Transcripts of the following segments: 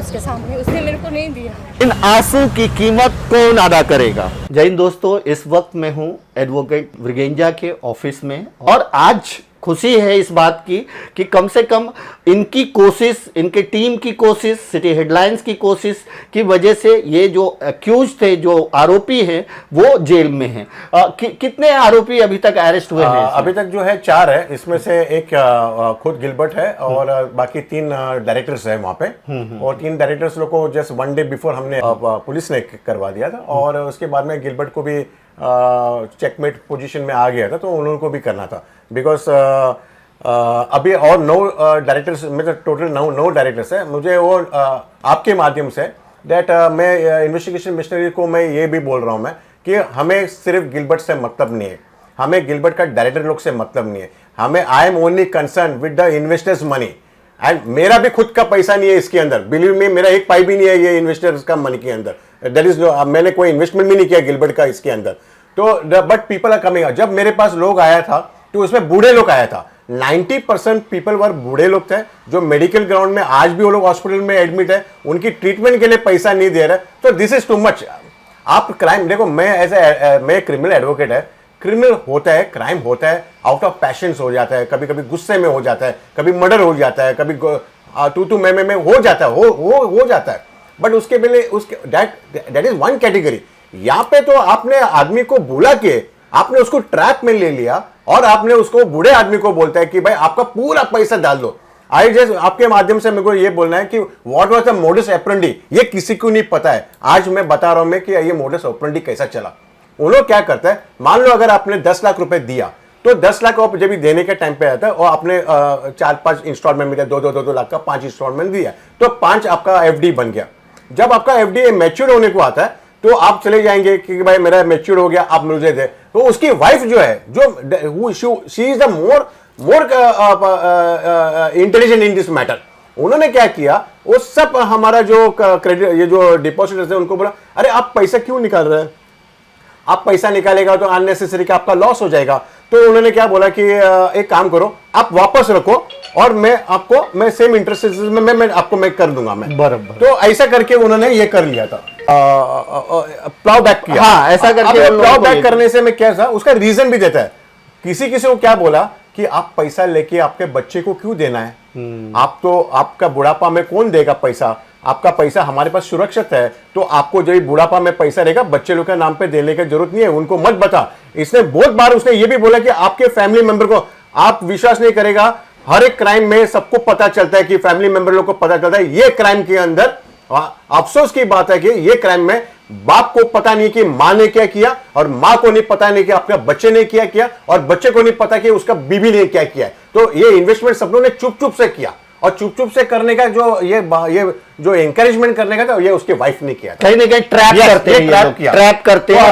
उसके सामने, उसने मेरे को नहीं दिया। इन आंसू की कीमत कौन अदा करेगा। जय हिंद दोस्तों, इस वक्त मैं हूं एडवोकेट मृगेंजा के ऑफिस में और आज खुशी है इस बात की कि कम से कम इनकी कोशिश, इनके टीम की कोशिश, सिटी हेडलाइंस की कोशिश की वजह से ये जो अक्यूज थे, जो आरोपी हैं, वो जेल में हैं। कितने आरोपी अभी तक अरेस्ट हुए हैं? अभी तक जो है 4 है, इसमें से एक खुद गिलबर्ट है और बाकी 3 डायरेक्टर्स है वहाँ पे। और 3 डायरेक्टर्स लोग को जस्ट 1 डे बिफोर हमने पुलिस ने करवा दिया था और उसके बाद में गिलबर्ट को भी चेकमेट पोजीशन में आ गया था, तो उन्होंने को भी करना था बिकॉज अभी और 9 डायरेक्टर्स, मतलब टोटल 9 डायरेक्टर्स है। मुझे वो आपके माध्यम से दैट मैं इन्वेस्टिगेशन मिशनरी को मैं ये भी बोल रहा हूँ मैं कि हमें सिर्फ गिलबर्ट से मतलब नहीं है, हमें गिलबर्ट का डायरेक्टर लोग से मतलब नहीं है, हमें I am only concern with the investors money and मेरा भी खुद का पैसा नहीं है इसके अंदर, बिलीव मी, मेरा एक पाई भी नहीं है ये इन्वेस्टर्स का मनी के अंदर। दैट इज, मैंने कोई इन्वेस्टमेंट भी नहीं किया गिलबर्ट का इसके अंदर। तो बट पीपल आर कमिंग। जब मेरे पास लोग आया था तो उसमें बूढ़े लोग आया था, 90% पीपल वर बूढ़े लोग थे जो मेडिकल ग्राउंड में आज भी वो लोग हॉस्पिटल में एडमिट है, उनकी ट्रीटमेंट के लिए पैसा नहीं दे रहे। तो दिस इज टू मच। आप क्राइम देखो, मैं क्रिमिनल एडवोकेट है, क्रिमिनल होता है, क्राइम होता है, आउट ऑफ पैशंस हो जाता है, कभी कभी गुस्से में हो जाता है, कभी मर्डर हो जाता है, कभी तू मैं हो जाता है, हो जाता है। बट उसके पहले उसके दैट इज वन कैटेगरी। यहाँ पे तो आपने आदमी को बुला के आपने उसको ट्रैप में ले लिया और आपने उसको बूढ़े आदमी को बोलता है कि भाई आपका पूरा पैसा डाल दो। आई जस्ट आपके माध्यम से मेरे को ये बोलना है कि what was the modus operandi, ये किसी को नहीं पता है। आज मैं बता रहा हूं मैं कि ये मोडस ऑपरेंडी कैसा चला। उन लोग क्या करता है, मान लो अगर आपने 10 लाख रुपए दिया तो 10 लाख आप जब भी देने के टाइम पे आता है और आपने 4-5 इंस्टॉलमेंट में 2 लाख का 5 इंस्टॉलमेंट दिया तो 5 आपका एफडी बन गया। जब आपका एफडी मैच्योर होने को आता है तो आप चले जाएंगे कि भाई मेरा मैच्योर हो गया, आप मुझे दे। तो उसकी वाइफ जो है, जो she is the more intelligent in this matter. उन्होंने क्या किया, वो सब हमारा जो क्रेडिट, ये जो डिपॉजिटर्स है उनको बोला, अरे आप पैसा क्यों निकाल रहे हैं, आप पैसा निकालेगा तो अननेसेसरी का आपका लॉस हो जाएगा। तो उन्होंने क्या बोला कि एक काम करो, आप वापस रखो और मैं सेम इंटरेस्ट में मैं आपको मैं कर दूंगा मैं। बराबर। तो ऐसा करके उन्होंने ये कर लिया था, प्लाउ बैक किया। हाँ, ऐसा करके प्लाउ बैक करने से मैं क्या था, उसका रीजन भी देता है। किसी को क्या बोला कि आप पैसा लेके आपके बच्चे को क्यों देना है, आप तो आपका बुढ़ापा में कौन देगा पैसा, आपका पैसा हमारे पास सुरक्षित है, तो आपको जब बुढ़ापा में पैसा रहेगा बच्चे लोग के नाम पे देने की जरूरत नहीं है, उनको मत बता। इसने बहुत बार उसने ये भी बोला कि आपके फैमिली मेंबर को, आप विश्वास नहीं करेगा, हर एक क्राइम में सबको पता चलता है कि फैमिली मेंबर लोग को पता चलता है। ये क्राइम के अंदर अफसोस की बात है कि ये क्राइम में बाप को पता नहीं कि मां ने क्या किया और मां को नहीं पता नहीं कि आपका बच्चे ने क्या किया और बच्चे को नहीं पता कि उसका बीवी ने क्या किया। तो ये इन्वेस्टमेंट सब लोगों ने चुप चुप से किया और चुप चुप से करने का जो ये जो एनकरेजमेंट करने का था, ये उसके वाइफ ने किया। कहीं ना कहीं ट्रैप करते हैं।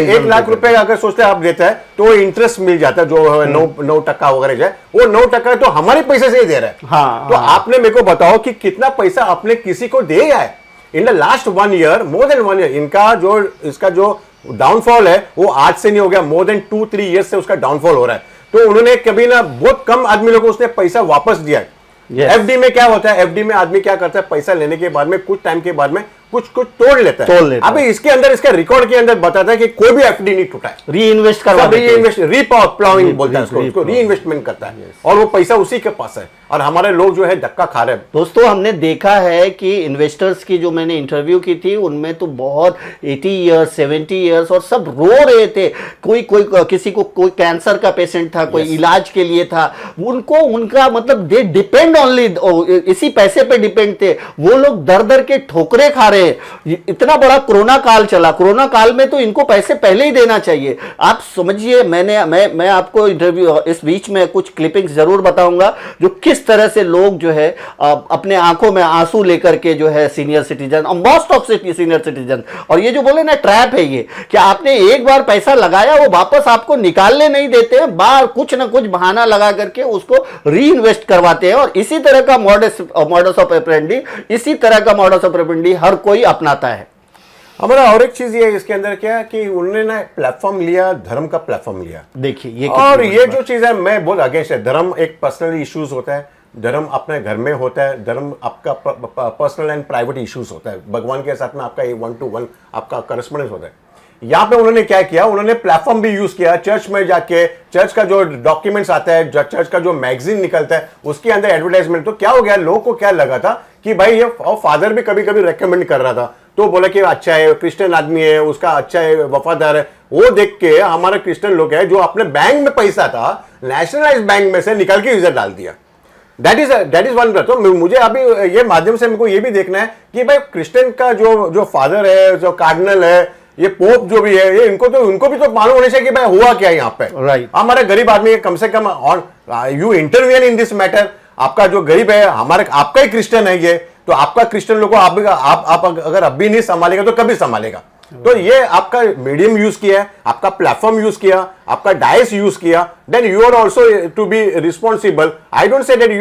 1 लाख रुपए अगर सोचते आप देता है तो इंटरेस्ट मिल जाता है, जो 9% वगैरह जाए, वो 9% तो हमारे पैसे से ही दे रहा है। हाँ, तो आपने मेरे को बताओ कि कितना पैसा आपने किसी को दिया है in the last 1 year, more than 1 year. इसका जो डाउनफॉल है वो आज से नहीं हो गया, मोर देन 2-3 ईयर्स से उसका डाउनफॉल हो रहा है। तो उन्होंने कभी ना, बहुत कम आदमी लोगों को उसने पैसा वापस दिया है। एफडी में क्या होता है, एफडी में आदमी क्या करता है, पैसा लेने के बाद में कुछ टाइम के बाद में कुछ तोड़ लेता है। अभी इसके अंदर, इसका रिकॉर्ड के अंदर बताता है कि कोई भी एफडी नहीं टूटा है, री रीप्लाविंग बोलता है उसको, री इन्वेस्टमेंट करता है और वो पैसा उसी के पास है और हमारे लोग जो है धक्का खा रहे हैं। दोस्तों, हमने देखा है कि इन्वेस्टर्स की जो मैंने इंटरव्यू की थी उनमें तो बहुत 80 इयर्स 70 इयर्स और सब रो रहे थे। कोई किसी को कोई कैंसर का पेशेंट था, कोई इलाज के लिए था, उनको उनका मतलब दे डिपेंड ओनली, इसी पैसे पे डिपेंड थे। वो लोग दर दर के ठोकरे खा रहे। इतना बड़ा कोरोना काल चला, कोरोना काल में तो इनको पैसे पहले ही देना चाहिए। आप समझिए, मैं आपको इंटरव्यू इस बीच में कुछ क्लिपिंग्स जरूर बताऊंगा जो किस तरह से लोग जो है अपने आंखों में आंसू लेकर के जो है सीनियर सिटीजन और मोस्ट ऑफ सीनियर सिटीजन, और ये जो बोले ना ट्रैप है, ये कि आपने एक बार पैसा लगाया वो वापस आपको निकालने नहीं देते हैं, बार कुछ ना कुछ बहाना लगा करके उसको री इन्वेस्ट करवाते हैं। और इसी तरह का मॉडस ऑफ ऑपरेंडी, इसी तरह का मॉडस ऑफ ऑपरेंडी हर कोई अपनाता है। हमारा और एक चीज ये इसके अंदर क्या है कि उन्होंने ना प्लेटफॉर्म लिया, धर्म का प्लेटफॉर्म लिया। देखिए ये और ये जो चीज है, मैं बहुत अगेंस्ट है। धर्म एक पर्सनल इश्यूज होता है, धर्म अपने घर में होता है, धर्म आपका पर्सनल एंड प्राइवेट इश्यूज होता है, भगवान के साथ में आपका 1-to-1 आपका करस्पॉन्डेंस होता है। यहाँ पे उन्होंने क्या किया, उन्होंने प्लेटफॉर्म भी यूज किया, चर्च में जाके चर्च का जो डॉक्यूमेंट्स आता है, चर्च का जो मैगजीन निकलता है उसके अंदर एडवर्टाइजमेंट। तो क्या हो गया, लोगों को क्या लगा था कि भाई ये फादर भी कभी कभी रेकमेंड कर रहा था, तो बोला कि अच्छा है, क्रिश्चियन आदमी है, उसका अच्छा है, वफादार है। वो देख के हमारे क्रिश्चियन लोग है जो अपने बैंक में पैसा था नेशनलाइज बैंक में से निकाल के यूजर डाल दिया। That is one. तो मुझे अभी ये माध्यम से मेरे को ये भी देखना है कि भाई क्रिश्चियन का जो फादर है, जो कार्डिनल है, ये पोप जो भी है, ये उनको भी तो मालूम होने चाहिए कि भाई हुआ क्या यहाँ पे। राइट। हमारे गरीब आदमी कम से कम, और you intervene in this matter. आपका जो गरीब है, आपका ही क्रिश्चियन है ये, तो आपका क्रिश्चियन लोगों को आप अगर अभी नहीं संभालेगा तो कभी संभालेगा। तो ये आपका मीडियम यूज किया है, आपका प्लेटफॉर्म यूज किया, आपका डाइस यूज किया, then you are also to be responsible. I don't say that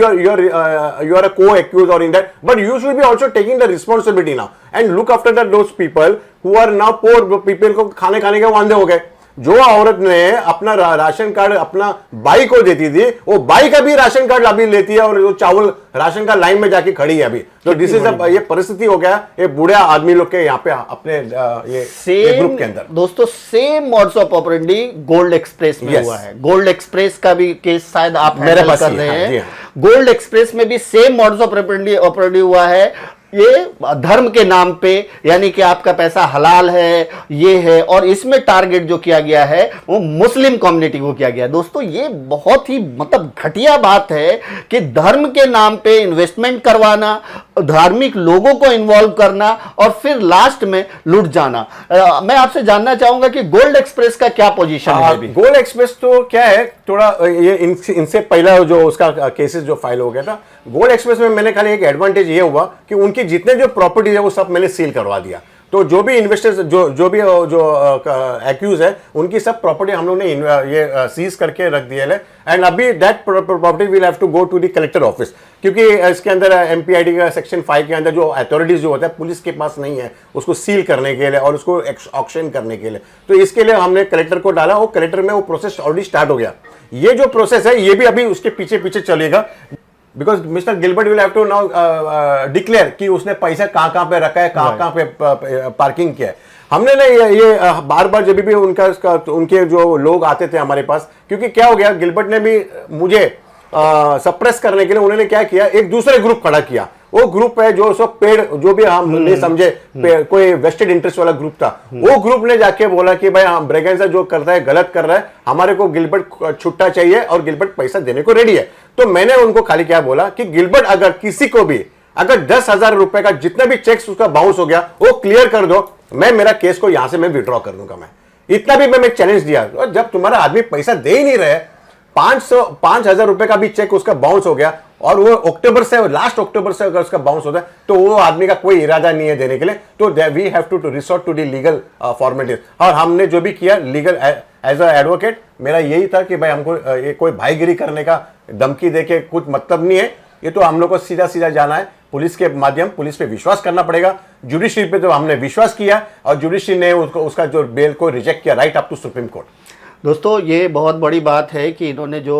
you are a co-accused or in that, but you should be also taking the responsibility now and look after those people who are now poor people को खाने के वांदे हो गए। जो औरत ने अपना राशन कार्ड अपना बाई को देती थी, वो बाई का भी राशन कार्ड अभी लेती है और जो चावल राशन का लाइन में जाके खड़ी है अभी। तो दिस इज ये परिस्थिति हो गया ये बूढ़े आदमी लोग के यहाँ पे अपने ये ग्रुप के अंदर। दोस्तों same mods of operandi gold express में हुआ है। गोल्ड एक्सप्रेस का भी केस शायद आप मेरे पास कर रहे हैं। हाँ। गोल्ड एक्सप्रेस में भी सेम मॉड्स ऑफ ऑपरेंडी हुआ है। ये धर्म के नाम पे, यानी कि आपका पैसा हलाल है, ये है, और इसमें टारगेट जो किया गया है वो मुस्लिम कम्युनिटी को किया गया। दोस्तों ये बहुत ही मतलब घटिया बात है कि धर्म के नाम पे इन्वेस्टमेंट करवाना, धार्मिक लोगों को इन्वॉल्व करना और फिर लास्ट में लूट जाना। मैं आपसे जानना चाहूंगा कि गोल्ड एक्सप्रेस का क्या पोजीशन है अभी? गोल्ड एक्सप्रेस तो क्या है, थोड़ा ये इनसे पहला जो उसका केसेस जो फाइल हो गया था, गोल्ड एक्सप्रेस में मैंने खाली एक एडवांटेज ये हुआ कि उनकी जितने जो प्रॉपर्टीज है वो सब मैंने सील करवा दिया। तो जो भी इन्वेस्टर्स जो भी एक्यूज है उनकी सब प्रॉपर्टी हम लोग ने ये सीज करके रख दिया है। एंड अभी that property will have to go to the collector office, क्योंकि इसके अंदर एमपीआईडी का सेक्शन 5 के अंदर जो अथॉरिटीज जो होता है पुलिस के पास नहीं है उसको सील करने के लिए और उसको ऑक्शन करने के लिए। तो इसके लिए हमने कलेक्टर को डाला और कलेक्टर में वो प्रोसेस ऑलरेडी स्टार्ट हो गया। ये जो प्रोसेस है ये भी अभी उसके पीछे पीछे चलेगा, because mister Gilbert will have to now declare कि उसने पैसा कहाँ पे रखा है, कहाँ पे पार्किंग किया है। हमने ना ये बार बार जब भी उनके जो लोग आते थे हमारे पास, क्योंकि क्या हो गया, गिलबर्ट ने भी मुझे सप्रेस करने के लिए उन्होंने क्या किया, एक दूसरे ग्रुप खड़ा किया। वो ग्रुप है जो सब पेड़, जो भी हम नहीं समझे कोई वेस्टेड इंटरेस्ट वाला ग्रुप था, वो ग्रुप ने जाके बोला कि भाई हम ब्रेगेंजा जो करता है गलत कर रहा है, हमारे को गिलबर्ट छुट्टा चाहिए और गिलबर्ट पैसा देने को रेडी है। तो मैंने उनको खाली क्या बोला कि गिलबर्ट अगर किसी को भी अगर 10,000 रुपए का जितना भी चेक्स उसका बाउंस हो गया वो क्लियर कर दो, मैं मेरा केस को यहां से मैं विड्रॉ कर दूंगा। मैं इतना भी मैं चैलेंज दिया। और जब तुम्हारा आदमी पैसा दे ही नहीं रहे, 5,000 रुपए का भी चेक उसका बाउंस हो गया और वो अक्टूबर से, लास्ट अक्टूबर से अगर उसका बाउंस होता है तो वो आदमी का कोई इरादा नहीं है देने के लिए। तो we have to resort to the legal formalities. और हमने जो भी किया लीगल एज अ एडवोकेट, मेरा यही था कि भाई हमको ये कोई भाईगिरी करने का धमकी देके कुछ मतलब नहीं है। ये तो हम लोग को सीधा सीधा जाना है पुलिस के माध्यम, पुलिस पे विश्वास करना पड़ेगा। जुडिशरी पे तो हमने विश्वास किया और जुडिशरी ने उसका जो बेल को रिजेक्ट किया right up to Supreme Court. दोस्तों ये बहुत बड़ी बात है कि इन्होंने जो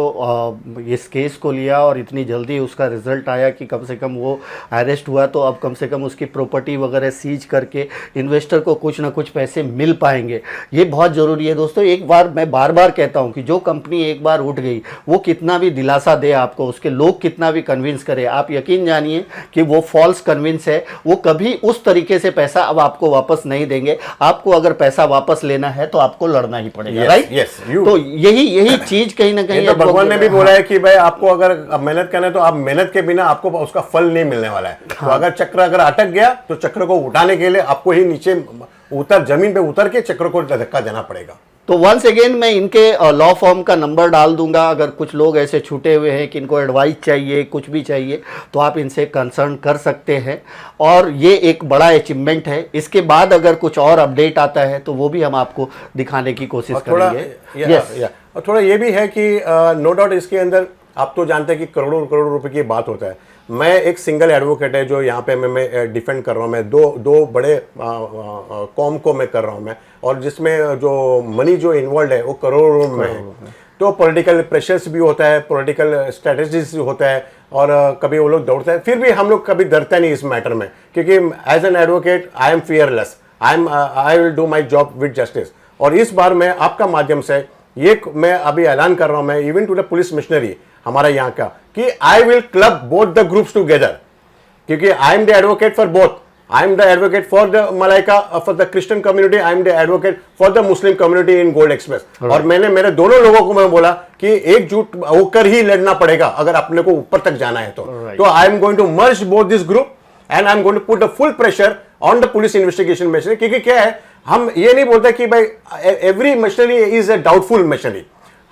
इस केस को लिया और इतनी जल्दी उसका रिजल्ट आया कि कम से कम वो अरेस्ट हुआ, तो अब कम से कम उसकी प्रॉपर्टी वगैरह सीज करके इन्वेस्टर को कुछ ना कुछ पैसे मिल पाएंगे। ये बहुत ज़रूरी है दोस्तों। एक बार मैं बार बार कहता हूँ कि जो कंपनी एक बार उठ गई वो कितना भी दिलासा दे आपको, उसके लोग कितना भी कन्विंस करे, आप यकीन जानिए कि वो फॉल्स कन्विंस है। वो कभी उस तरीके से पैसा अब आपको वापस नहीं देंगे। आपको अगर पैसा वापस लेना है तो आपको लड़ना ही पड़ेगा। राइट। तो यही चीज कहीं ना कहीं तो भगवान ने भी बोला है कि भाई आपको अगर मेहनत करना है तो आप मेहनत के बिना आपको उसका फल नहीं मिलने वाला है। तो अगर चक्र अगर अटक गया तो चक्र को उठाने के लिए आपको ही नीचे जमीन पे उतर के चक्र को धक्का देना पड़ेगा। तो वंस अगेन मैं इनके लॉ फॉर्म का नंबर डाल दूंगा। अगर कुछ लोग ऐसे छूटे हुए हैं कि इनको एडवाइस चाहिए, कुछ भी चाहिए, तो आप इनसे कंसर्न कर सकते हैं। और ये एक बड़ा अचीवमेंट है। इसके बाद अगर कुछ और अपडेट आता है तो वो भी हम आपको दिखाने की कोशिश करेंगे। और थोड़ा ये भी है कि नो डाउट इसके अंदर आप तो जानते हैं कि करोड़ों करोड़ों रुपए की बात होता है। मैं एक सिंगल एडवोकेट है जो यहाँ पे मैं डिफेंड कर रहा हूँ। मैं दो बड़े कॉम को मैं कर रहा हूँ मैं, और जिसमें जो मनी जो इन्वॉल्व है वो करोड़ों में है। तो पॉलिटिकल प्रेशर्स भी होता है, पॉलिटिकल स्ट्रेटजीज होता है, और कभी वो लोग दौड़ते हैं, फिर भी हम लोग कभी डरते नहीं इस मैटर में, क्योंकि as an advocate I am fearless, I will do my job with justice. और इस बार मैं आपका माध्यम से ये मैं अभी ऐलान कर रहा हूं, मैं even to the police machinery हमारा यहाँ का, कि I will club both the groups together, क्योंकि I am the advocate for both. I am the advocate for the मलाइका, for the Christian community, I am the advocate for the Muslim community in Gold Express. और मैंने मेरे दोनों लोगों को मैं बोला कि एकजुट होकर ही लड़ना पड़ेगा अगर अपने को ऊपर तक जाना है तो I am going to merge both this group and I am going to put the full pressure on the police investigation machinery. क्योंकि क्या है, हम ये नहीं बोलते कि भाई every machinery is a doubtful machinery,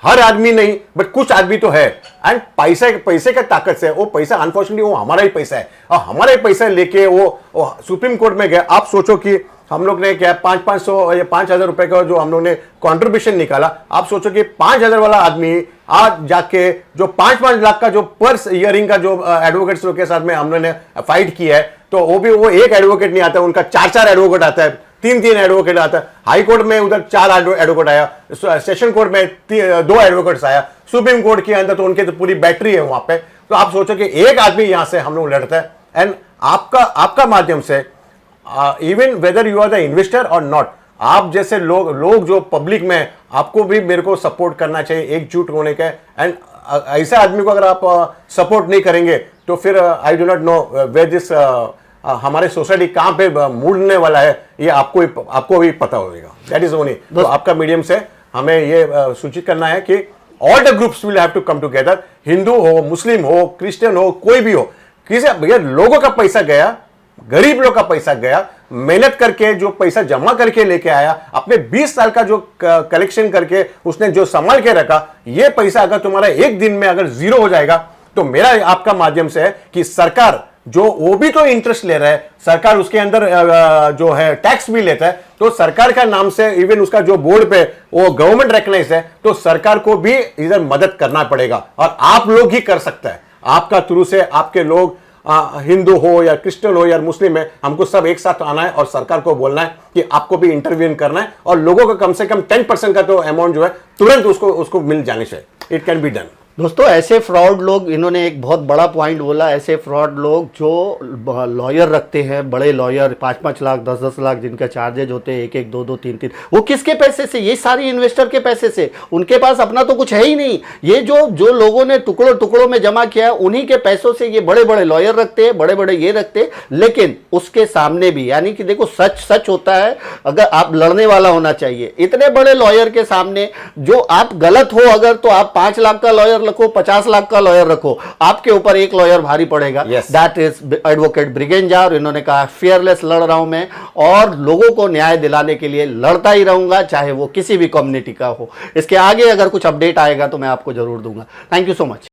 हर आदमी नहीं, बट कुछ आदमी तो है। एंड पैसे का ताकत से, वो पैसा अनफॉर्चुनेटली वो हमारा ही पैसा है, और हमारा ही पैसा लेके वो सुप्रीम कोर्ट में गया। आप सोचो कि हम लोग ने क्या 500 या 5,000 रुपए का जो हम लोग ने कॉन्ट्रीब्यूशन निकाला, आप सोचो कि 5,000 वाला आदमी आज जाके जो 5-5 लाख का जो पर ईयरिंग का जो एडवोकेट्स के साथ में हम लोगों ने फाइट किया है, तो वो एक एडवोकेट नहीं आता, उनका 4-4 एडवोकेट आता है, 3-3 एडवोकेट आता है। हाई कोर्ट में उधर 4 एडवोकेट आया, सेशन कोर्ट में 2 एडवोकेट्स आया, सुप्रीम कोर्ट के अंदर तो उनके तो पूरी बैटरी है वहां पे। तो आप सोचो कि एक आदमी यहां से हम लोग लड़ते हैं। एंड आपका माध्यम से, even whether you are the investor और नॉट, आप जैसे लोग जो पब्लिक में, आपको भी मेरे को सपोर्ट करना चाहिए, एकजुट होने का। एंड ऐसे आदमी को अगर आप सपोर्ट नहीं करेंगे तो फिर I do not know where this हमारे सोसाइटी कहां पे मुड़ने वाला है, ये आपको भी पता होगा। That is only. तो आपका मीडियम से हमें ये सूचित करना है कि all the groups will have to come together, Hindu हो, मुस्लिम हो, क्रिश्चियन हो, कोई भी हो। किसी भैया लोगों का पैसा गया, गरीब लोग का पैसा गया, मेहनत करके जो पैसा जमा करके लेके आया, अपने 20 साल का जो कलेक्शन करके उसने जो संभाल के रखा, ये पैसा अगर तुम्हारा एक दिन में अगर जीरो हो जाएगा, तो मेरा आपका माध्यम से है कि सरकार जो वो भी तो इंटरेस्ट ले रहा है, सरकार उसके अंदर जो है टैक्स भी लेता है, तो सरकार का नाम से इवन उसका जो बोर्ड पे वो गवर्नमेंट रिकॉग्नाइज है, तो सरकार को भी इधर मदद करना पड़ेगा। और आप लोग ही कर सकते हैं, आपका थ्रू से आपके लोग हिंदू हो या क्रिश्चियन हो या मुस्लिम है, हमको सब एक साथ आना है और सरकार को बोलना है कि आपको भी इंटरव्यून करना है, और लोगों को कम से कम 10% का तो अमाउंट जो है तुरंत उसको मिल जानी चाहिए। It can be done. दोस्तों, ऐसे फ्रॉड लोग, इन्होंने एक बहुत बड़ा पॉइंट बोला, ऐसे फ्रॉड लोग जो लॉयर रखते हैं, बड़े लॉयर 5-5 लाख 10-10 लाख जिनका चार्जेज होते हैं, 1-1 2-2 3-3, वो किसके पैसे से? ये सारी इन्वेस्टर के पैसे से। उनके पास अपना तो कुछ है ही नहीं। ये जो लोगों ने टुकड़ों टुकड़ों में जमा किया है, उन्हीं के पैसों से ये बड़े बड़े लॉयर रखते हैं, बड़े बड़े ये रखते हैं। लेकिन उसके सामने भी, यानी कि देखो, सच होता है, अगर आप लड़ने वाला होना चाहिए। इतने बड़े लॉयर के सामने जो आप गलत हो अगर, तो आप 5 लाख का लॉयर रखो, 50 लाख का लॉयर रखो, आपके ऊपर एक लॉयर भारी पड़ेगा। That is advocate Braganza. और इन्होंने कहा फियरलेस लड़ रहा हूं मैं, और लोगों को न्याय दिलाने के लिए लड़ता ही रहूंगा, चाहे वो किसी भी कम्युनिटी का हो। इसके आगे अगर कुछ अपडेट आएगा तो मैं आपको जरूर दूंगा। Thank you so much.